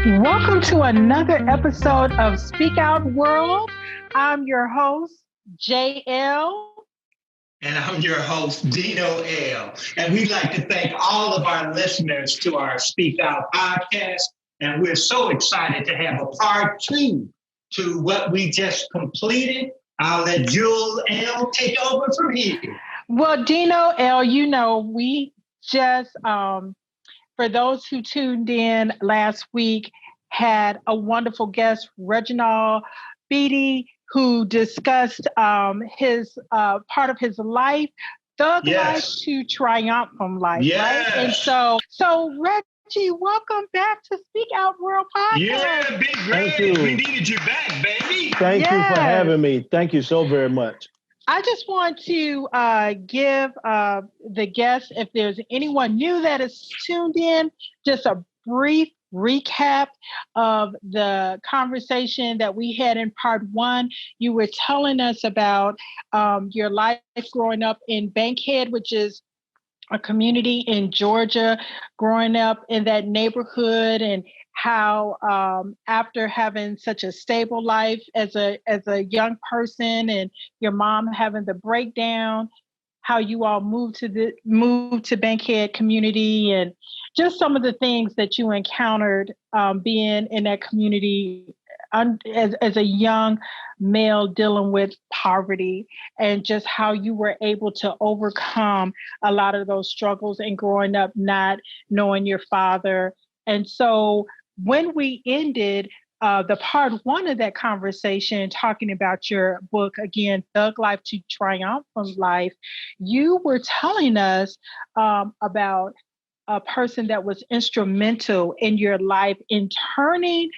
Welcome to another episode of Speak Out World. I'm your host, JL. And I'm your host, Dino L. And we'd like to thank all of our listeners to our Speak Out podcast. And we're so excited to have a part two to what we just completed. I'll let Jewel L take over from here. Well, Dino L, we just, for those who tuned in last week, had a wonderful guest, Reginald Beatty, who discussed his part of his life, thug life to triumphant life, right? And so Reggie, welcome back to Speak Out World Podcast. Yeah, big Thank you. We needed you back, baby. Thank you for having me. Thank you so very much. I just want to give the guests, if there's anyone new that is tuned in, just a brief recap of the conversation that we had in part one. You were telling us about your life growing up in Bankhead, which is a community in Georgia, growing up in that neighborhood, and how after having such a stable life as a young person and your mom having the breakdown, how you all moved to Bankhead community, and just some of the things that you encountered being in that community as a young male dealing with poverty, and just how you were able to overcome a lot of those struggles and growing up not knowing your father. And so when we ended the part one of that conversation, talking about your book, again, Thug Life to Triumphant Life, you were telling us about a person that was instrumental in your life in turning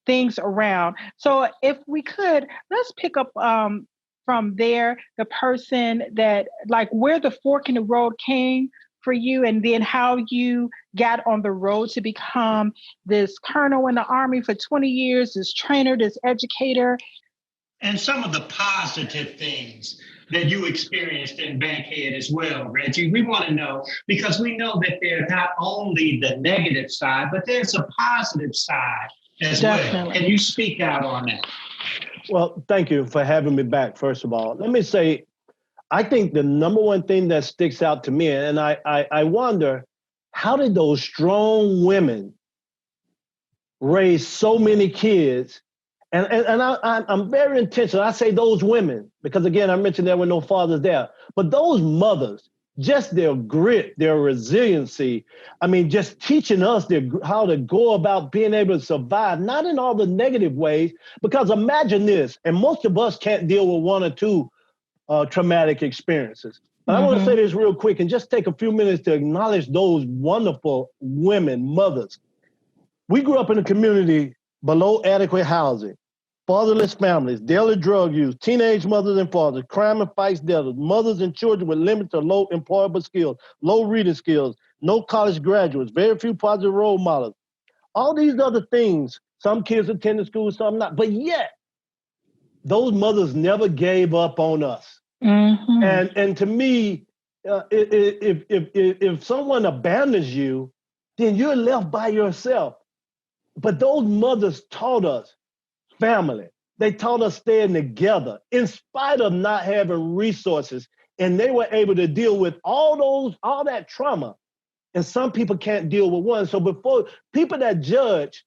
things around. So if we could, let's pick up from there, the person that, like, where the fork in the road came for you, and then how you got on the road to become this colonel in the Army for 20 years, this trainer, this educator. And some of the positive things that you experienced in Bankhead as well, Reggie. We want to know, because we know that there's not only the negative side, but there's a positive side as well. Can you speak out on that? Well, thank you for having me back, first of all. Let me say, I think the number one thing that sticks out to me, and I wonder, how did those strong women raise so many kids? And I'm very intentional. I say those women, because again, I mentioned there were no fathers there, but those mothers, just their grit, their resiliency. I mean, just teaching us how to go about being able to survive, not in all the negative ways, because imagine this, and most of us can't deal with one or two traumatic experiences. But I want to say this real quick and just take a few minutes to acknowledge those wonderful women, mothers. We grew up in a community below adequate housing, fatherless families, daily drug use, teenage mothers and fathers, crime and fights deaths, mothers and children with limited to low employable skills, low reading skills, no college graduates, very few positive role models. All these other things, some kids attended school, some not, but yet those mothers never gave up on us. And to me, if someone abandons you, then you're left by yourself. But those mothers taught us family. They taught us staying together in spite of not having resources. And they were able to deal with all that trauma. And some people can't deal with one. So before people that judge,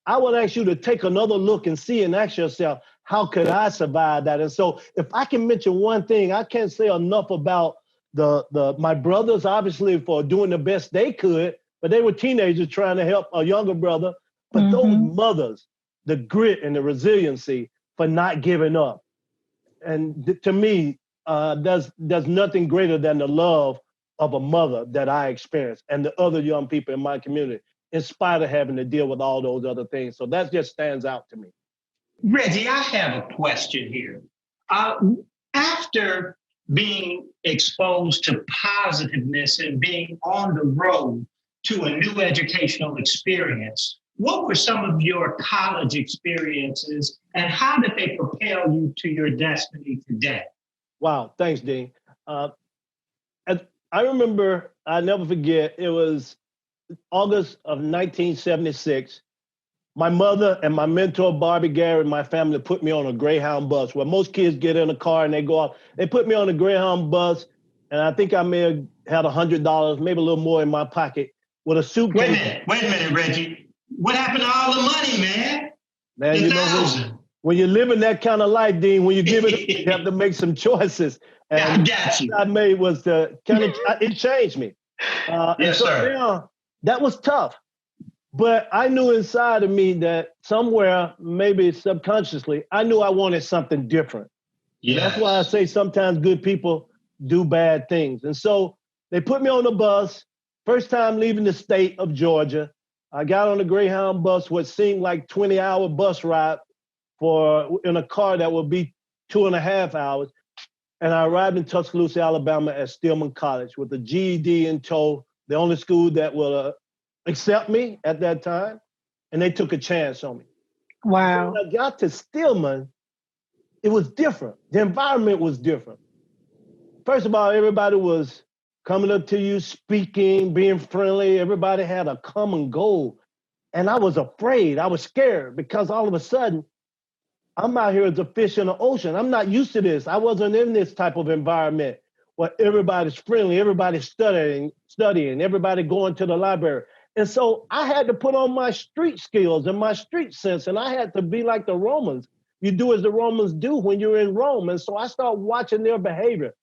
I would ask you to take another look and see and ask yourself, how could I survive that? And so if I can mention one thing, I can't say enough about my brothers, obviously, for doing the best they could, but they were teenagers trying to help a younger brother. But those mothers, the grit and the resiliency for not giving up. And to me, there's nothing greater than the love of a mother that I experienced and the other young people in my community, in spite of having to deal with all those other things. So that just stands out to me. Reggie, I have a question here. After being exposed to positiveness and being on the road to a new educational experience, what were some of your college experiences and how did they propel you to your destiny today? Wow, thanks, Dean. I remember, I'll never forget, it was August of 1976. my mother and my mentor, Barbie Garrett, my family put me on a Greyhound bus where most kids get in a car and they go out. They put me on a Greyhound bus, and I think I may have had $100, maybe a little more in my pocket with a suitcase. Wait a minute, Reggie. What happened to all the money, man? Man, you know, when you're living that kind of life, Dean, when you give it, you have to make some choices. And I got you. I made was to kind of, it changed me. Yes, sir. Now, that was tough. But I knew inside of me that somewhere, maybe subconsciously, I knew I wanted something different. Yeah. That's why I say sometimes good people do bad things. And so they put me on the bus, first time leaving the state of Georgia. I got on the Greyhound bus, what seemed like 20-hour bus ride in a car that would be 2.5 hours. And I arrived in Tuscaloosa, Alabama at Stillman College with a GED in tow, the only school that will accept me at that time, and they took a chance on me. Wow. When I got to Stillman, it was different. The environment was different. First of all, everybody was coming up to you, speaking, being friendly. Everybody had a common goal. And I was afraid. I was scared because all of a sudden, I'm out here as a fish in the ocean. I'm not used to this. I wasn't in this type of environment where everybody's friendly, everybody's studying, everybody going to the library. And so I had to put on my street skills and my street sense, and I had to be like the Romans. You do as the Romans do when you're in Rome. And so I started watching their behavior,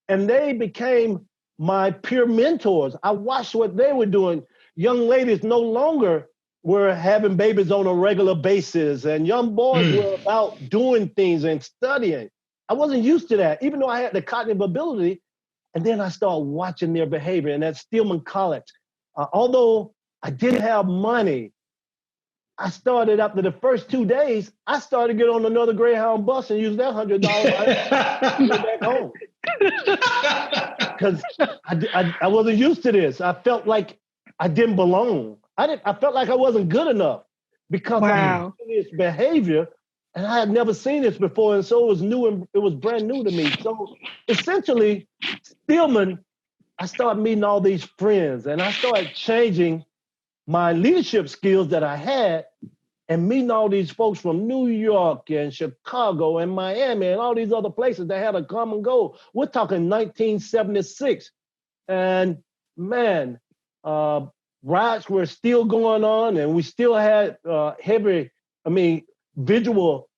and they became my peer mentors. I watched what they were doing. Young ladies no longer were having babies on a regular basis, and young boys were about doing things and studying. I wasn't used to that, even though I had the cognitive ability. And then I started watching their behavior. And at Stillman College, although I didn't have money, I started after the first 2 days, I started to get on another Greyhound bus and use that $100 to go back home. Because I wasn't used to this. I felt like I didn't belong. I felt like I wasn't good enough because of this behavior, and I had never seen this before, and so it was new and it was brand new to me. So essentially, Stillman, I started meeting all these friends, and I started changing my leadership skills that I had, and meeting all these folks from New York and Chicago and Miami and all these other places that had a common goal. We're talking 1976, and man, riots were still going on, and we still had visual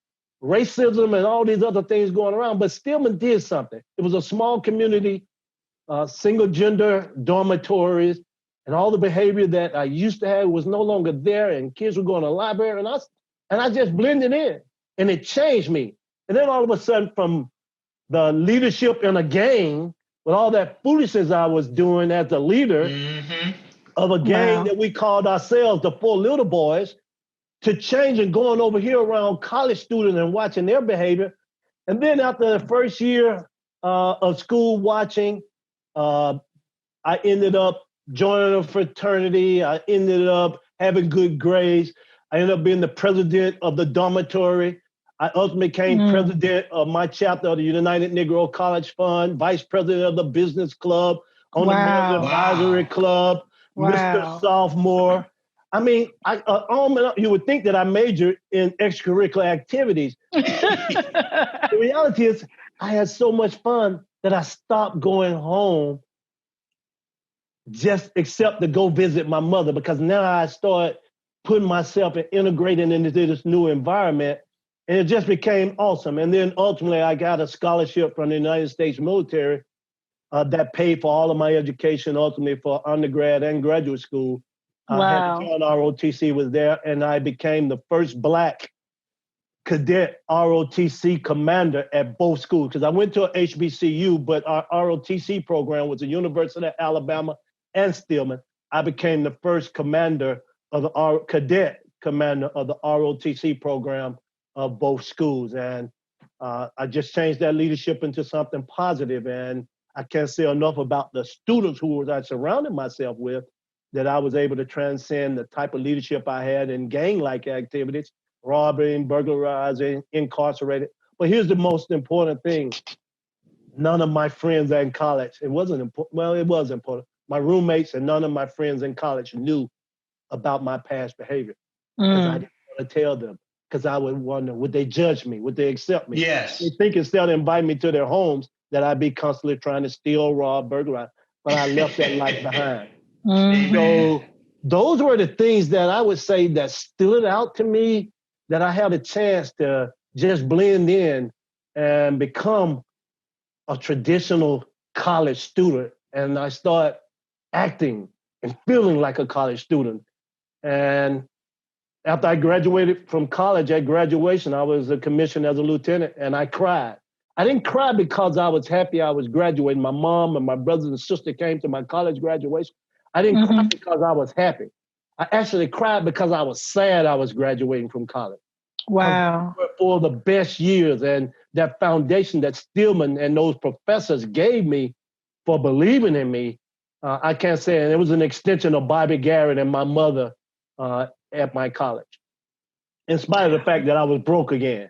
racism and all these other things going around. But Stillman did something. It was a small community, single gender dormitories, and all the behavior that I used to have was no longer there, and kids were going to the library, and I just blended in, and it changed me. And then all of a sudden, from the leadership in a gang, with all that foolishness I was doing as a leader of a gang that we called ourselves the Four Little Boys, to change and going over here around college students and watching their behavior. And then after the first year of school watching, I ended up joining a fraternity. I ended up having good grades. I ended up being the president of the dormitory. I ultimately became president of my chapter of the United Negro College Fund, vice president of the business club, on the Merit Advisory Club, Mr. Sophomore. I mean, you would think that I majored in extracurricular activities. The reality is I had so much fun that I stopped going home just except to go visit my mother, because now I started putting myself and integrating into this new environment, and it just became awesome. And then ultimately I got a scholarship from the United States military that paid for all of my education, ultimately for undergrad and graduate school. ROTC was there, and I became the first Black cadet ROTC commander at both schools, because I went to a HBCU, but our ROTC program was the University of Alabama and Stillman. I became the first commander of the cadet commander of the ROTC program of both schools. And I just changed that leadership into something positive. And I can't say enough about the students who I surrounded myself with, that I was able to transcend the type of leadership I had in gang-like activities, robbing, burglarizing, incarcerated. But here's the most important thing. None of my friends in college, it wasn't important. Well, it was important. My roommates and none of my friends in college knew about my past behavior, because I didn't want to tell them because I would wonder, would they judge me? Would they accept me? Yes. They think instead of inviting me to their homes that I'd be constantly trying to steal, rob, burglarize, but I left that life behind. Mhm. So those were the things that I would say that stood out to me, that I had a chance to just blend in and become a traditional college student. And I start acting and feeling like a college student. And after I graduated from college, at graduation, I was commissioned as a lieutenant, and I cried. I didn't cry because I was happy I was graduating. My mom and my brothers and sister came to my college graduation. I didn't cry because I was happy. I actually cried because I was sad I was graduating from college. Wow. For the best years, and that foundation that Stillman and those professors gave me for believing in me, I can't say it. It was an extension of Bobby Garrett and my mother at my college, in spite of the fact that I was broke again.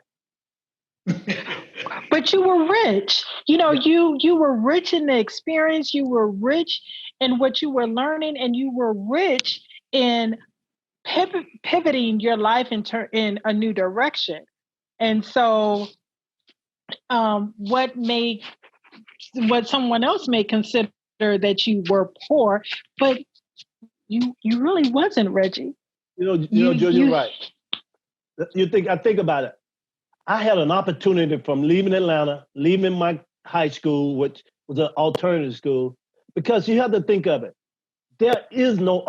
But you were rich. You know, you were rich in the experience. You were rich in what you were learning, and you were rich in pivoting your life in a new direction. And so, what someone else may consider that you were poor, but you really wasn't, Reggie. Joe, you're right. I think about it. I had an opportunity from leaving Atlanta, leaving my high school, which was an alternative school, because you have to think of it. There's no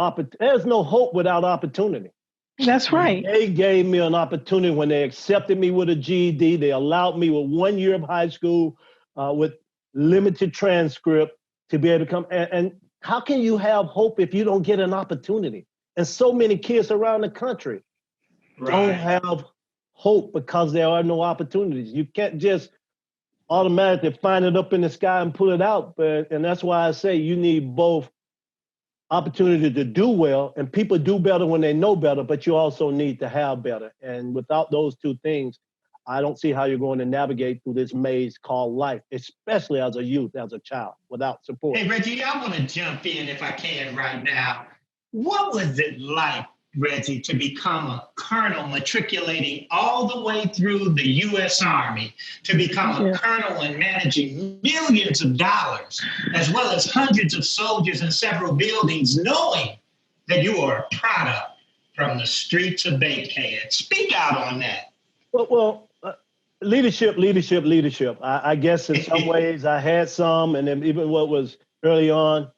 hope without opportunity. That's right. They gave me an opportunity when they accepted me with a GED. They allowed me with 1 year of high school with limited transcript to be able to come. And how can you have hope if you don't get an opportunity? And so many kids around the country don't have hope because there are no opportunities. You can't just automatically find it up in the sky and pull it out. And that's why I say you need both opportunity to do well, and people do better when they know better, but you also need to have better. And without those two things, I don't see how you're going to navigate through this maze called life, especially as a youth, as a child, without support. Hey, Reggie, I want to jump in if I can right now. What was it like, Reggie, to become a colonel, matriculating all the way through the U.S. Army, to become a colonel and managing millions of dollars, as well as hundreds of soldiers in several buildings, knowing that you are a product from the streets of Bankhead? Speak out on that. Well, leadership. I guess in some ways I had some, and then even what was early on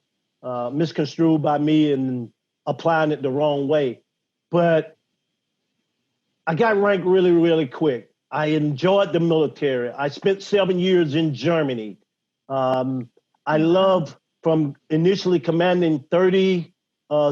misconstrued by me and applying it the wrong way. But I got ranked really, really quick. I enjoyed the military. I spent 7 years in Germany. I loved from initially commanding 30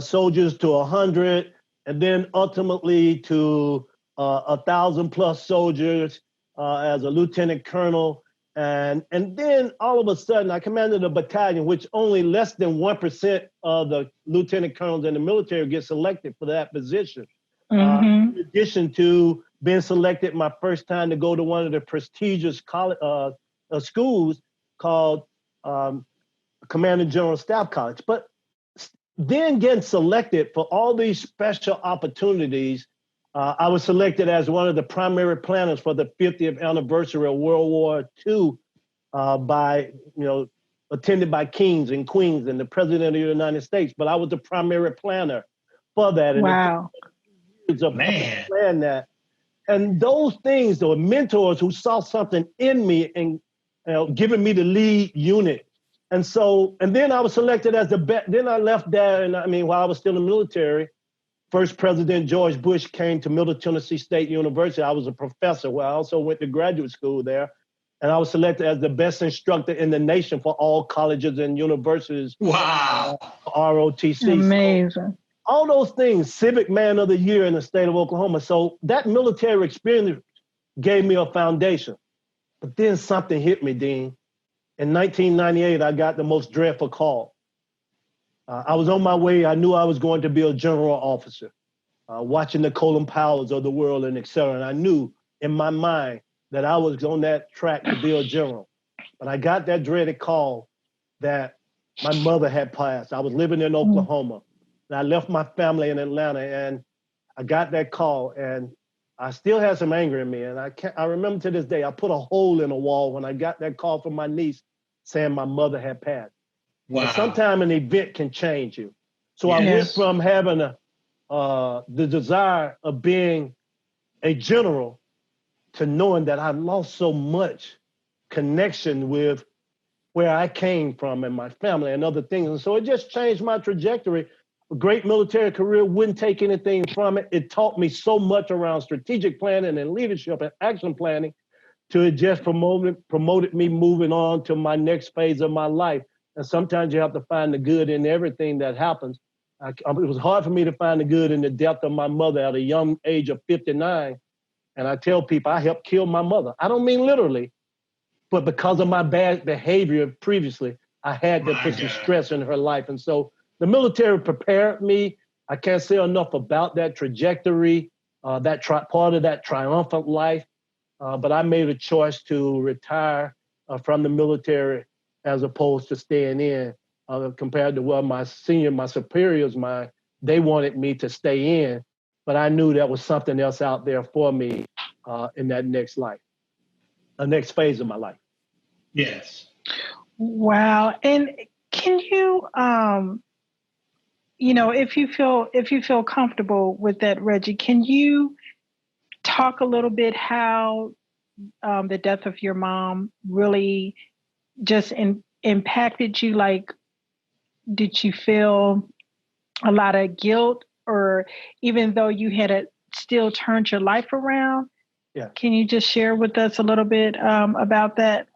soldiers to 100, and then ultimately to 1,000 plus soldiers as a lieutenant colonel. And then all of a sudden, I commanded a battalion, which only less than 1% of the lieutenant colonels in the military get selected for that position. In addition to being selected my first time to go to one of the prestigious college, schools called Commanding General Staff College. But then getting selected for all these special opportunities, I was selected as one of the primary planners for the 50th anniversary of World War II attended by kings and queens and the President of the United States. But I was the primary planner for that. And wow. Man. Plan that. And those things, the mentors who saw something in me and giving me the lead unit. And then I was selected as the best. Then I left there, and while I was still in the military, first President George Bush came to Middle Tennessee State University. I was a professor where I also went to graduate school there. And I was selected as the best instructor in the nation for all colleges and universities. Wow. ROTC. Amazing. So, all those things, Civic Man of the Year in the state of Oklahoma. So that military experience gave me a foundation. But then something hit me, Dean. In 1998, I got the most dreadful call. I was on my way. I knew I was going to be a general officer, watching the Colin Powells of the world and et cetera. And I knew in my mind that I was on that track to be a general. But I got that dreaded call that my mother had passed. I was living in Oklahoma. And I left my family in Atlanta, and I got that call. And I still had some anger in me. And I remember to this day, I put a hole in a wall when I got that call from my niece saying my mother had passed. Wow. And sometimes an event can change you. So Yes. I went from having the desire of being a general to knowing that I've lost so much connection with where I came from and my family and other things. And so it just changed my trajectory. A great military career, wouldn't take anything from it. It taught me so much around strategic planning and leadership and action planning to it just promoted me moving on to my next phase of my life. And sometimes you have to find the good in everything that happens. It was hard for me to find the good in the death of my mother at a young age of 59. And I tell people I helped kill my mother. I don't mean literally, but because of my bad behavior previously, I had to put some stress in her life. And so the military prepared me. I can't say enough about that trajectory, part of that triumphant life. But I made a choice to retire from the military as opposed to staying in, compared to what my superiors, they wanted me to stay in. But I knew there was something else out there for me in that next life, the next phase of my life. Yes. Wow. And can you, if you feel comfortable with that, Reggie, can you talk a little bit how the death of your mom really just impacted you? Like, did you feel a lot of guilt, or even though you had still turned your life around? Yeah. Can you just share with us a little bit about that?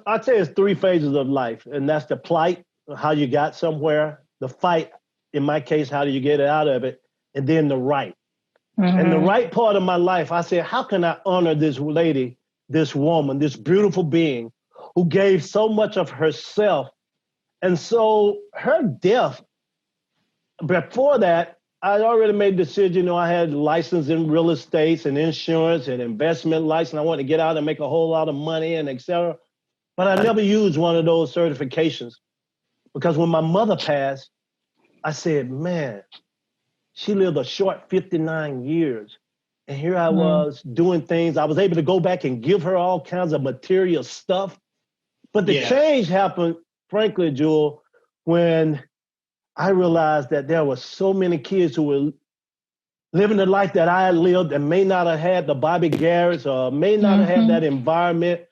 I'd say it's 3 phases of life, and that's the plight, how you got somewhere, the fight, in my case, how do you get out of it, and then the right. Mm-hmm. And the right part of my life, I said, how can I honor this lady, this woman, this beautiful being who gave so much of herself? And so her death, before that, I'd already made a decision. I had license in real estate and insurance and investment license. I wanted to get out and make a whole lot of money and et cetera. But I never used one of those certifications because when my mother passed, I said, man, she lived a short 59 years. And here I was doing things. I was able to go back and give her all kinds of material stuff. But the change happened, frankly, Jewel, when I realized that there were so many kids who were living the life that I lived and may not have had the Bobby Garrett's or may not have had that environment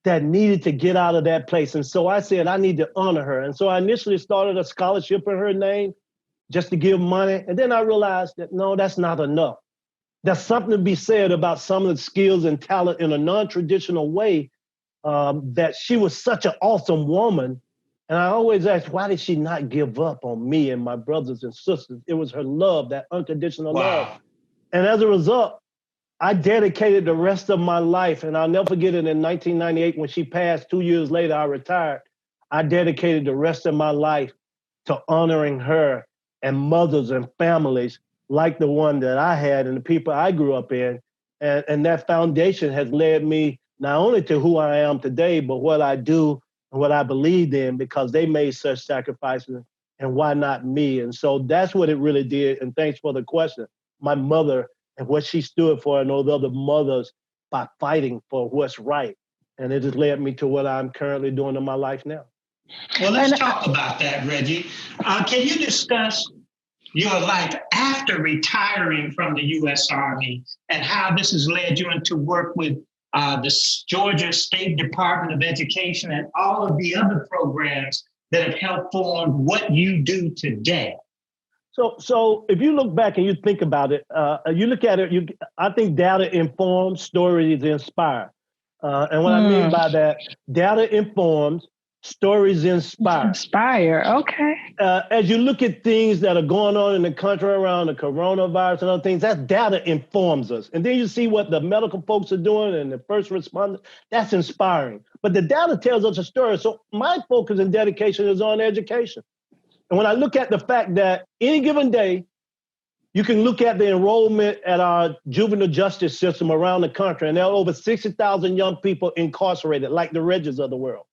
that needed to get out of that place. And so I said, I need to honor her. And so I initially started a scholarship in her name just to give money. And then I realized that, no, that's not enough. There's something to be said about some of the skills and talent in a non-traditional way, that she was such an awesome woman. And I always asked, why did she not give up on me and my brothers and sisters? It was her love, that unconditional love. And as a result, I dedicated the rest of my life, and I'll never forget it, in 1998 when she passed, 2 years later, I retired. I dedicated the rest of my life to honoring her and mothers and families like the one that I had and the people I grew up in. And that foundation has led me not only to who I am today, but what I do and what I believed in, because they made such sacrifices, and why not me? And so that's what it really did. And thanks for the question. My mother and what she stood for, and those other mothers, by fighting for what's right. And it has led me to what I'm currently doing in my life now. Well, let's talk about that, Reggie. Can you discuss your life after retiring from the U.S. Army and how this has led you into work with the Georgia State Department of Education and all of the other programs that have helped form what you do today? So if you look back and you think about it, you look at it, I think data informs, stories inspire. And what I mean by that, data informs, stories inspire. Inspire, okay. As you look at things that are going on in the country around the coronavirus and other things, that data informs us. And then you see what the medical folks are doing and the first responders, that's inspiring. But the data tells us a story. So my focus and dedication is on education. And when I look at the fact that any given day, you can look at the enrollment at our juvenile justice system around the country, and there are over 60,000 young people incarcerated, like the Reggies of the world.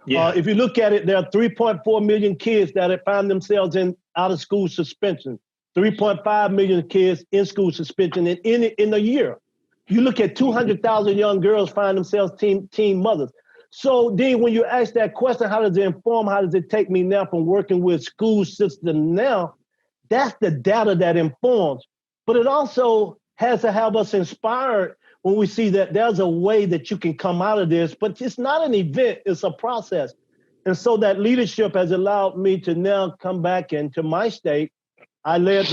If you look at it, there are 3.4 million kids that have found themselves in out-of-school suspension. 3.5 million kids in school suspension in a year. You look at 200,000 young girls find themselves teen mothers. So, Dean, when you ask that question, how does it inform, how does it take me now from working with school system now? That's the data that informs. But it also has to have us inspired when we see that there's a way that you can come out of this, but it's not an event, it's a process. And so that leadership has allowed me to now come back into my state. I was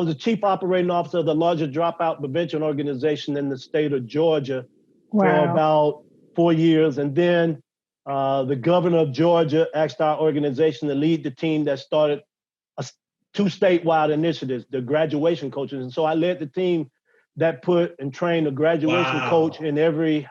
the chief operating officer of the largest dropout prevention organization in the state of Georgia for about 4 years. And then the governor of Georgia asked our organization to lead the team that started two statewide initiatives, the graduation coaches. And so I led the team that put and trained a graduation coach in every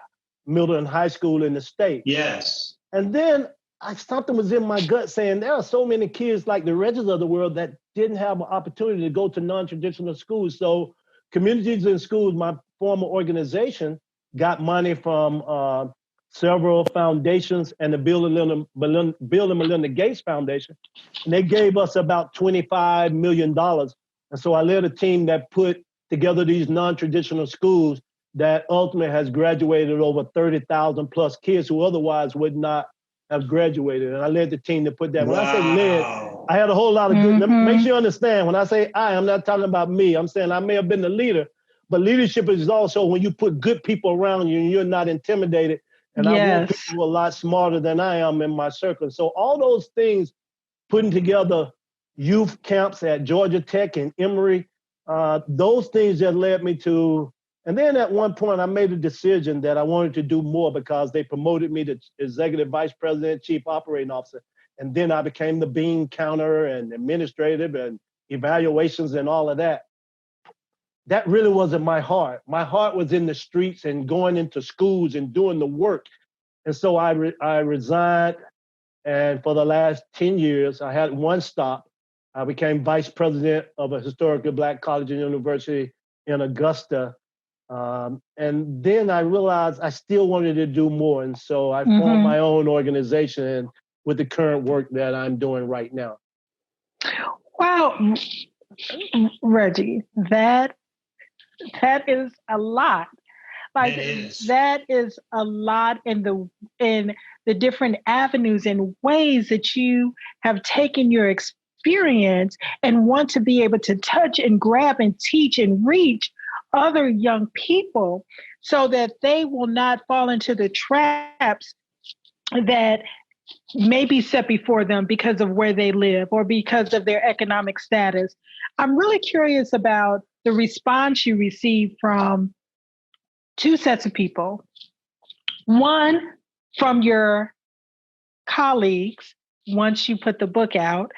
middle and high school in the state. Yes. And then something was in my gut saying there are so many kids like the Regis of the world that didn't have an opportunity to go to non-traditional schools. So Communities in Schools, my former organization, got money from several foundations and the Bill and Melinda Gates Foundation. And they gave us about $25 million. And so I led a team that put together these non-traditional schools that ultimately has graduated over 30,000 plus kids who otherwise would not have graduated. And I led the team to put that. When I say led, I had a whole lot of good, make sure you understand, when I say I'm not talking about me. I'm saying I may have been the leader, but leadership is also when you put good people around you and you're not intimidated. And I want people who are a lot smarter than I am in my circle. So all those things, putting together youth camps at Georgia Tech and Emory, those things that led me to, and then at one point I made a decision that I wanted to do more because they promoted me to executive vice president, chief operating officer. And then I became the bean counter and administrative and evaluations and all of that. That really wasn't my heart. My heart was in the streets and going into schools and doing the work. And so I resigned. And for the last 10 years, I had one stop. I became vice president of a historically Black college and university in Augusta. And then I realized I still wanted to do more. And so I formed my own organization with the current work that I'm doing right now. Wow, Reggie, that is a lot. Like that is a lot in the different avenues and ways that you have taken your experience and want to be able to touch and grab and teach and reach other young people so that they will not fall into the traps that may be set before them because of where they live or because of their economic status. I'm really curious about the response you received from two sets of people. One, from your colleagues, once you put the book out,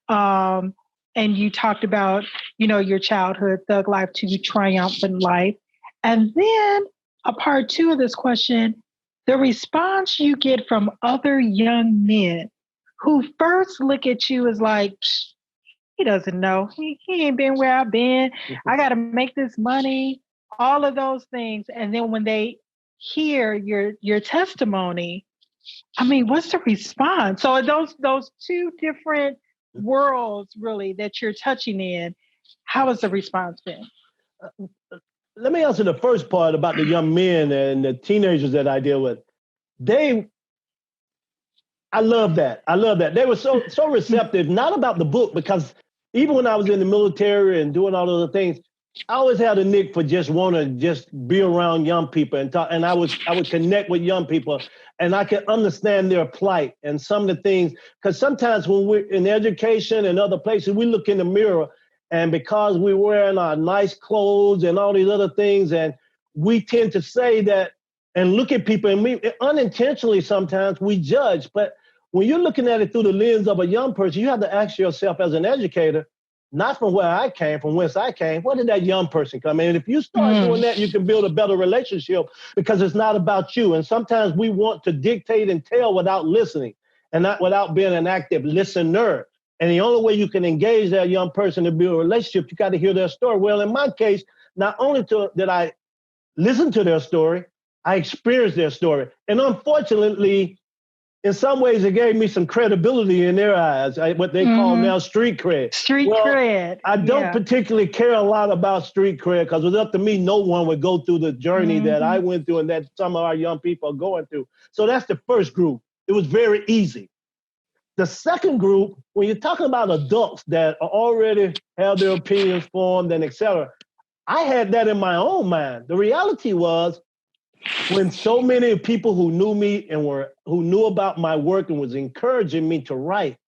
and you talked about, your childhood, thug life to triumphant life. And then a part two of this question, the response you get from other young men who first look at you as like, he doesn't know. He ain't been where I've been. I got to make this money, all of those things. And then when they hear your testimony, I mean, what's the response? So those two different worlds really that you're touching in, how has the response been? Let me answer the first part about the young men and the teenagers that I deal with. I love that. They were so receptive, not about the book, because even when I was in the military and doing all those things, I always had a nick for just want to just be around young people and talk. And I would connect with young people, and I could understand their plight and some of the things. Because sometimes when we're in education and other places, we look in the mirror, and because we're wearing our nice clothes and all these other things, and we tend to say that and look at people, and we unintentionally sometimes we judge. But when you're looking at it through the lens of a young person, you have to ask yourself as an educator, not from where I came, from whence I came, where did that young person come in? And if you start doing that, you can build a better relationship because it's not about you. And sometimes we want to dictate and tell without listening and not without being an active listener. And the only way you can engage that young person to build a relationship, you got to hear their story. Well, in my case, not only did I listen to their story, I experienced their story. And unfortunately, in some ways, it gave me some credibility in their eyes, what they call now street cred. Street cred. I don't particularly care a lot about street cred because it was up to me. No one would go through the journey that I went through and that some of our young people are going through. So that's the first group. It was very easy. The second group, when you're talking about adults that already have their opinions formed and et cetera, I had that in my own mind. The reality was, when so many people who knew me and who knew about my work and was encouraging me to write,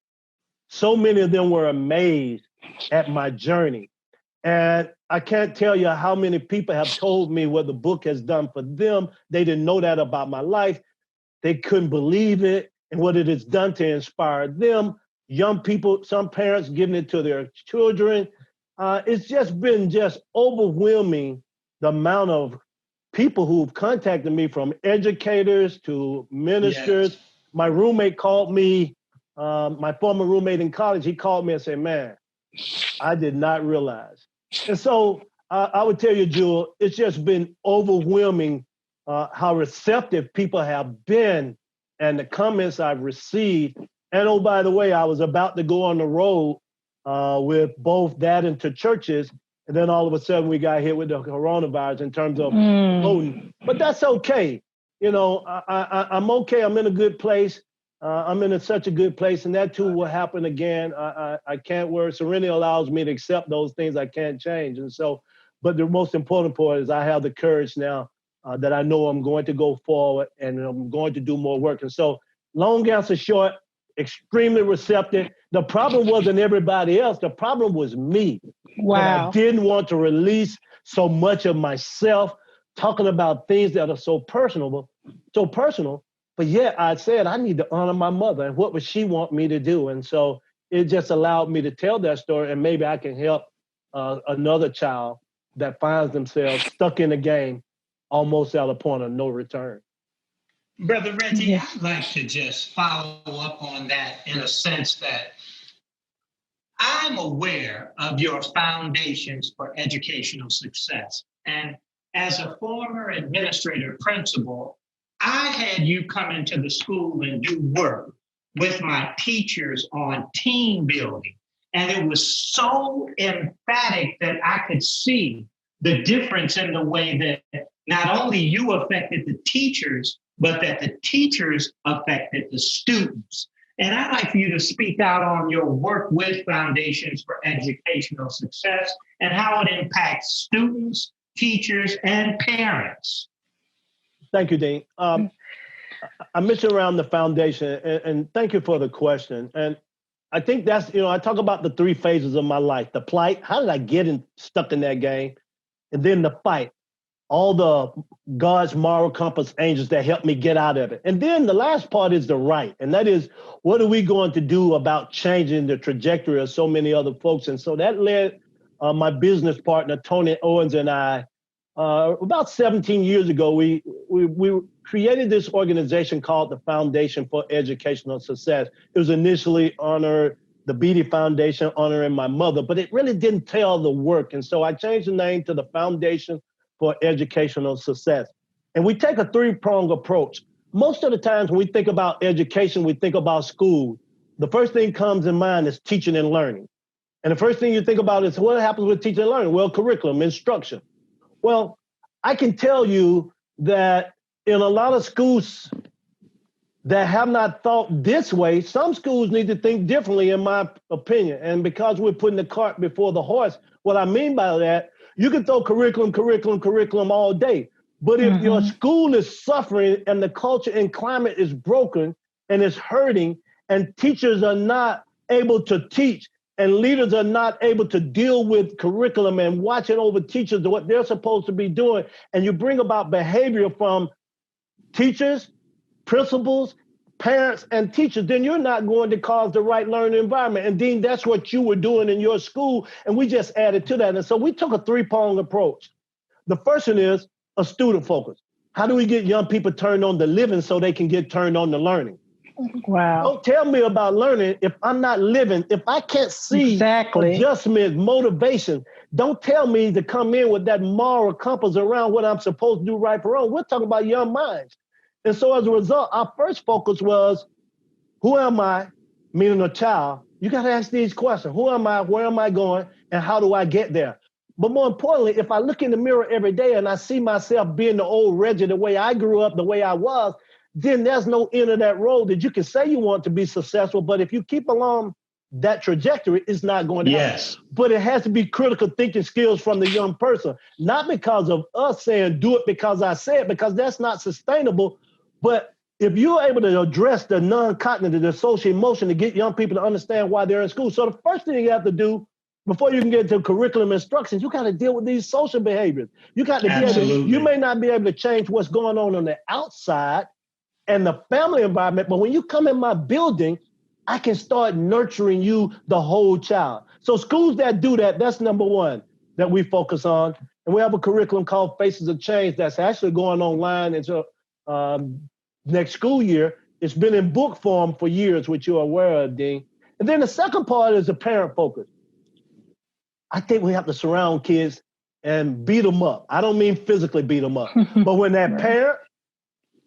so many of them were amazed at my journey. And I can't tell you how many people have told me what the book has done for them. They didn't know that about my life. They couldn't believe it and what it has done to inspire them. Young people, some parents giving it to their children. It's just been overwhelming, the amount of people who've contacted me, from educators to ministers. Yes. My roommate called me, my former roommate in college, he called me and said, man, I did not realize. And so I would tell you, Jewel, it's just been overwhelming how receptive people have been and the comments I've received. And oh, by the way, I was about to go on the road with both that and to churches. And then all of a sudden we got hit with the coronavirus in terms of voting. But that's okay. You know, I'm okay. I'm in a good place. I'm in such a good place. And that too will happen again. I can't worry. Serenity allows me to accept those things I can't change. And so, but the most important part is I have the courage now that I know I'm going to go forward and I'm going to do more work. And so, long answer short, extremely receptive. The problem wasn't everybody else. The problem was me. Wow. I didn't want to release so much of myself, talking about things that are so personal. But yet I said, I need to honor my mother. And what would she want me to do? And so it just allowed me to tell that story. And maybe I can help another child that finds themselves stuck in a game, almost at a point of no return. Brother Reggie, I'd like to just follow up on that in a sense that I'm aware of your foundations for educational success. And as a former administrator principal, I had you come into the school and do work with my teachers on team building. And it was so emphatic that I could see the difference in the way that not only you affected the teachers, but that the teachers affected the students. And I'd like for you to speak out on your work with Foundations for Educational Success and how it impacts students, teachers, and parents. Thank you, Dean. I mentioned around the foundation, and thank you for the question. And I think that's, I talk about the three phases of my life: the plight, how did I get stuck in that game? And then the fight, all the God's moral compass angels that helped me get out of it. And then the last part is the right. And that is, what are we going to do about changing the trajectory of so many other folks? And so that led my business partner, Tony Owens, and I, about 17 years ago, we created this organization called the Foundation for Educational Success. It was initially the Beatty Foundation, honoring my mother, but it really didn't tell the work. And so I changed the name to the Foundation for Educational Success. And we take a three-pronged approach. Most of the times when we think about education, we think about school. The first thing comes in mind is teaching and learning. And the first thing you think about is what happens with teaching and learning? Well, curriculum, instruction. Well, I can tell you that in a lot of schools that have not thought this way, some schools need to think differently, in my opinion. And because we're putting the cart before the horse, what I mean by that, you can throw curriculum all day. But if your school is suffering and the culture and climate is broken and it's hurting, and teachers are not able to teach, and leaders are not able to deal with curriculum and watching over teachers what they're supposed to be doing, and you bring about behavior from teachers, principals, parents, and teachers, then you're not going to cause the right learning environment. And Dean, that's what you were doing in your school, and we just added to that. And so we took a three-pronged approach. The first one is a student focus. How do we get young people turned on to living so they can get turned on to learning? Wow. Don't tell me about learning if I'm not living, if I can't see adjustment, motivation. Don't tell me to come in with that moral compass around what I'm supposed to do right or wrong. We're talking about young minds. And so as a result, our first focus was who am I, meaning a child, you got to ask these questions. Who am I? Where am I going? And how do I get there? But more importantly, if I look in the mirror every day and I see myself being the old Reggie, the way I grew up, the way I was, then there's no end of that road that you can say you want to be successful. But if you keep along that trajectory, it's not going to happen. But it has to be critical thinking skills from the young person, not because of us saying do it because I said, because that's not sustainable. But if you're able to address the non-cognitive, the social emotion to get young people to understand why they're in school. So the first thing you have to do before you can get to curriculum instructions, you got to deal with these social behaviors. You got to be able to, you may not be able to change what's going on the outside and the family environment, but when you come in my building, I can start nurturing you, the whole child. So schools that do that, that's number one that we focus on. And we have a curriculum called Faces of Change that's actually going online until next school year. It's been in book form for years, which you're aware of, Dean. And then the second part is the parent focus. I think we have to surround kids and beat them up. I don't mean physically beat them up, but when that parent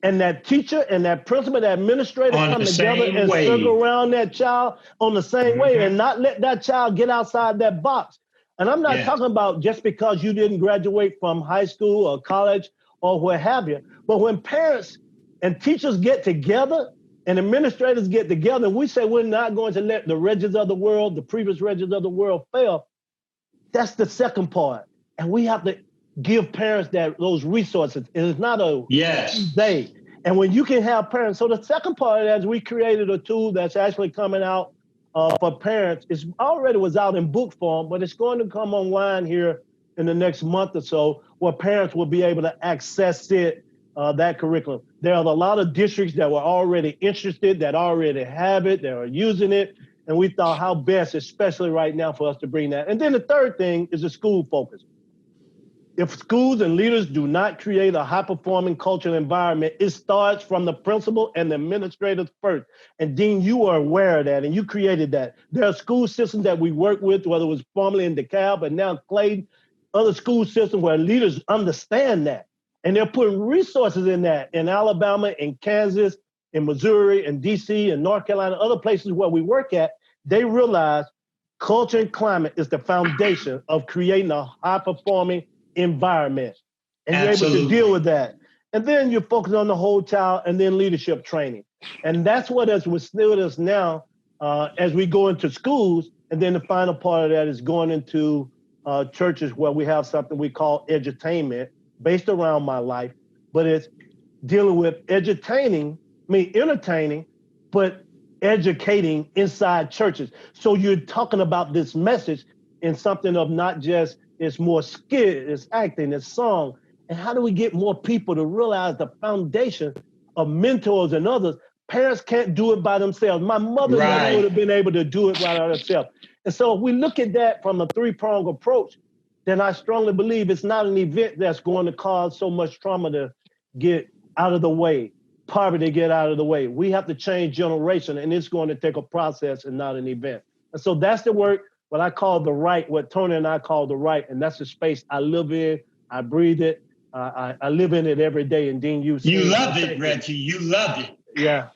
and that teacher and that principal, that administrator come together and circle around that child on the same way and not let that child get outside that box. And I'm not talking about just because you didn't graduate from high school or college or what have you, but when parents and teachers get together and administrators get together, and we say we're not going to let the Reggies of the world, the previous Reggies of the world fail. That's the second part. And we have to give parents those resources. It is not a they. And when you can have parents, so the second part of that is we created a tool that's actually coming out for parents. It already was out in book form, but it's going to come online here in the next month or so, where parents will be able to access it, that curriculum. There are a lot of districts that were already interested, that already have it, that are using it. And we thought how best, especially right now, for us to bring that. And then the third thing is the school focus. If schools and leaders do not create a high-performing cultural environment, it starts from the principal and the administrators first. And Dean, you are aware of that, and you created that. There are school systems that we work with, whether it was formerly in DeKalb, but now Clayton, other school systems where leaders understand that. And they're putting resources in that in Alabama, in Kansas, in Missouri, in DC, in North Carolina, other places where we work at. They realize culture and climate is the foundation of creating a high-performing environment. And you're able to deal with that. And then you focus on the whole child and then leadership training. And that's what has withstood us now as we go into schools. And then the final part of that is going into churches where we have something we call edutainment based around my life, but it's dealing with entertaining, but educating inside churches. So you're talking about this message in something of not just, it's more skit, it's acting, it's song. And how do we get more people to realize the foundation of mentors and others? Parents can't do it by themselves. My mother never would have been able to do it by herself. And so if we look at that from a three-pronged approach, then I strongly believe it's not an event that's going to cause so much trauma to get out of the way, poverty to get out of the way. We have to change generation, and it's going to take a process and not an event. And so that's the work, what I call the right, what Tony and I call the right, and that's the space I live in, I breathe it, I live in it every day. And Dean, you love it, Reggie. You love it. Yeah.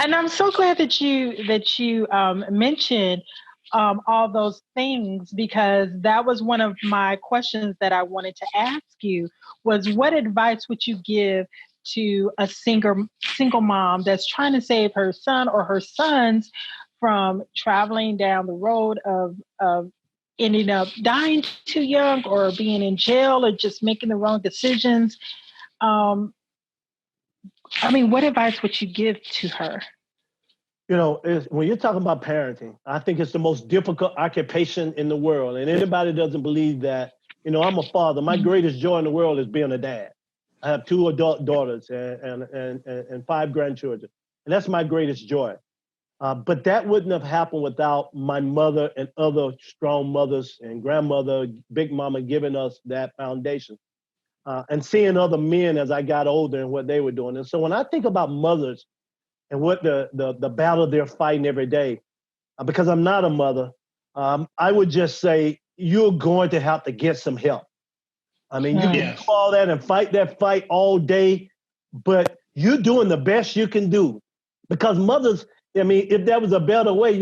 And I'm so glad that you mentioned all those things, because that was one of my questions that I wanted to ask you was, what advice would you give to a single mom that's trying to save her son or her sons from traveling down the road of ending up dying too young or being in jail or just making the wrong decisions? What advice would you give to her? You know, when you're talking about parenting, I think it's the most difficult occupation in the world. And anybody doesn't believe that, I'm a father. My greatest joy in the world is being a dad. I have 2 adult daughters and 5 grandchildren. And that's my greatest joy. But that wouldn't have happened without my mother and other strong mothers and grandmother, Big Mama, giving us that foundation. And seeing other men as I got older and what they were doing. And so when I think about mothers and what the battle they're fighting every day, because I'm not a mother, I would just say you're going to have to get some help. You can do all that and fight that fight all day, but you're doing the best you can do. Because mothers, I mean, if there was a better way,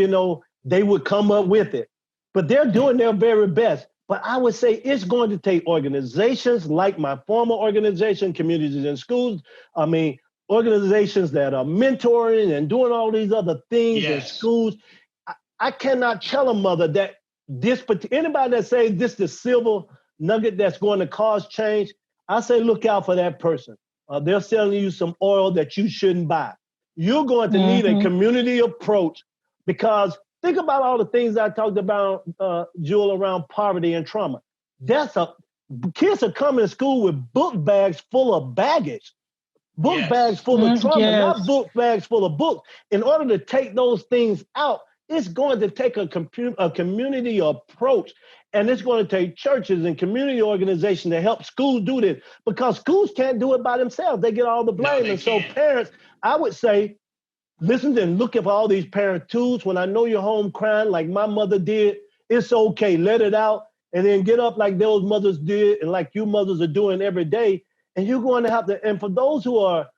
they would come up with it. But they're doing their very best. But I would say it's going to take organizations like my former organization, Communities in Schools. I mean, organizations that are mentoring and doing all these other things in schools. I cannot tell a mother that anybody that says this is the silver nugget that's going to cause change, I say look out for that person. They're selling you some oil that you shouldn't buy. You're going to need a community approach, because think about all the things I talked about, Jewel, around poverty and trauma. Kids are coming to school with book bags full of baggage, bags full of trauma, not book bags full of books. In order to take those things out, it's going to take a community approach, and it's going to take churches and community organizations to help schools do this, because schools can't do it by themselves. They get all the blame. No, and so parents, I would say, listen and look for all these parent tools. When I know you're home crying like my mother did, it's okay. Let it out, and then get up like those mothers did and like you mothers are doing every day. And you're going to have to, and for those who are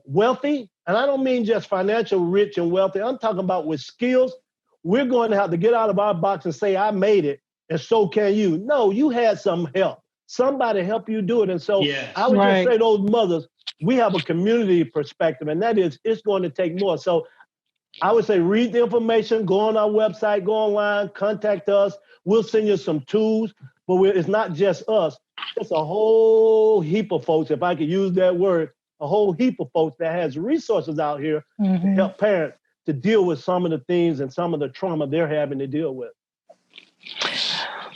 wealthy, and I don't mean just financial rich and wealthy, I'm talking about with skills, we're going to have to get out of our box and say, I made it, and so can you. No, you had some help. Somebody helped you do it. And so I would just say those mothers, we have a community perspective, and that is, it's going to take more. So I would say read the information, go on our website, go online, contact us. We'll send you some tools, but it's not just us. It's a whole heap of folks, if I could use that word, a whole heap of folks that has resources out here to help parents to deal with some of the things and some of the trauma they're having to deal with.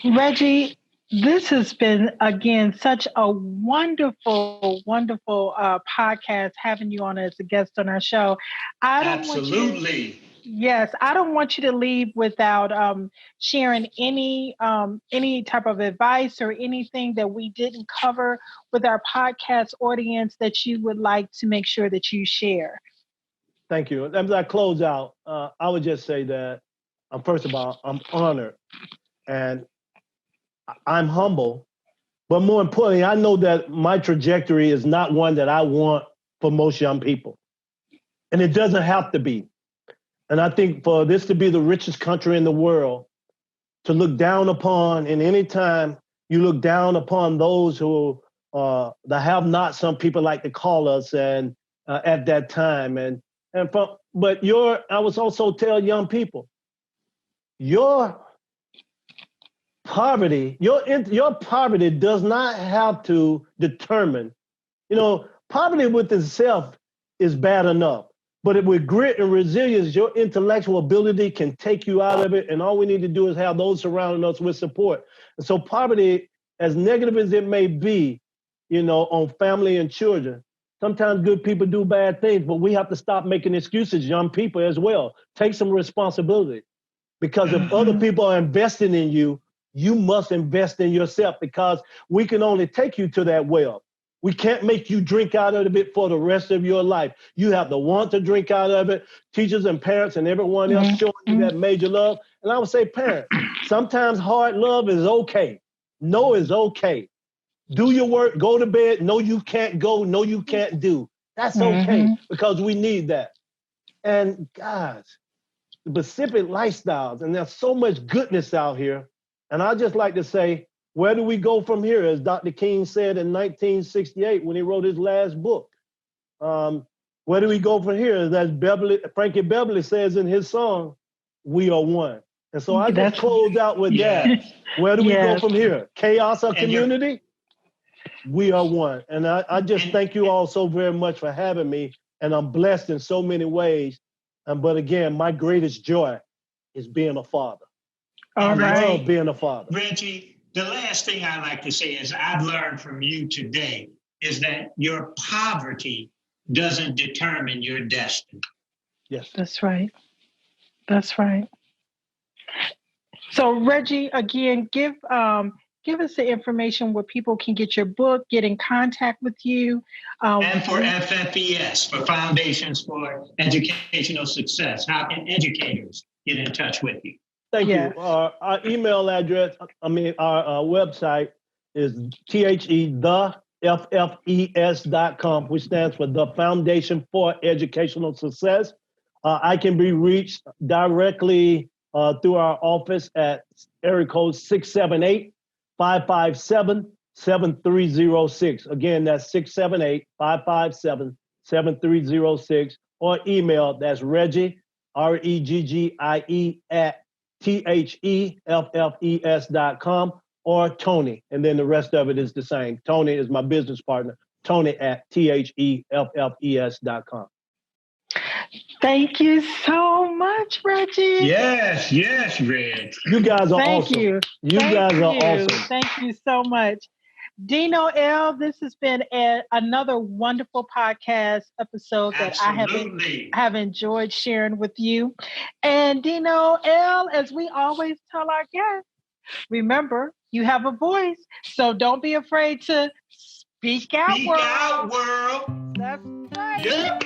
Reggie, this has been, again, such a wonderful, wonderful podcast having you on as a guest on our show. Absolutely. Yes, I don't want you to leave without sharing any type of advice or anything that we didn't cover with our podcast audience that you would like to make sure that you share. Thank you. As I close out, I would just say that, first of all, I'm honored and I'm humble, but more importantly, I know that my trajectory is not one that I want for most young people, and it doesn't have to be. And I think for this to be the richest country in the world, to look down upon, and anytime you look down upon those who the have-nots, some people like to call us, and at that time, but I was also tell young people, your poverty does not have to determine. Poverty with itself is bad enough. But with grit and resilience, your intellectual ability can take you out of it. And all we need to do is have those surrounding us with support. And so poverty, as negative as it may be, on family and children, sometimes good people do bad things, but we have to stop making excuses, young people as well. Take some responsibility. Because if other people are investing in you, you must invest in yourself, because we can only take you to that well. We can't make you drink out of it for the rest of your life. You have to want to drink out of it. Teachers and parents and everyone else showing you that major love. And I would say, parents, sometimes hard love is okay. No is okay. Do your work, go to bed. No, you can't go. No, you can't do. That's okay, because we need that. And guys, the Pacific lifestyles, and there's so much goodness out here. And I just like to say, where do we go from here? As Dr. King said in 1968 when he wrote his last book. Where do we go from here? As Frankie Beverly says in his song, we are one. And so I just close out with that. Where do we go from here? Chaos or community? We are one. And I just thank you all so very much for having me. And I'm blessed in so many ways. But again, my greatest joy is being a father. All right. I love being a father. Reggie, the last thing I like to say is I've learned from you today is that your poverty doesn't determine your destiny. Yes. That's right. That's right. So Reggie, again, give us the information where people can get your book, get in contact with you. And for FFES, for Foundations for Educational Success. How can educators get in touch with you? Thank you. Our email address, our website is FFES.com, which stands for the Foundation for Educational Success. I can be reached directly through our office at area code 678-557-7306. Again, that's 678-557-7306, or email, that's Reggie, REGGIE at THEFFES.com, or Tony, and then the rest of it is the same. Tony is my business partner, Tony at THEFFES.com. Thank you so much, Reggie. Yes, Reg. You guys are Thank awesome. you. You guys are awesome. Thank you so much. Dino L., this has been another wonderful podcast episode that I have enjoyed sharing with you. And Dino L., as we always tell our guests, remember, you have a voice, so don't be afraid to speak out, world. Speak out, world. That's right. Yeah.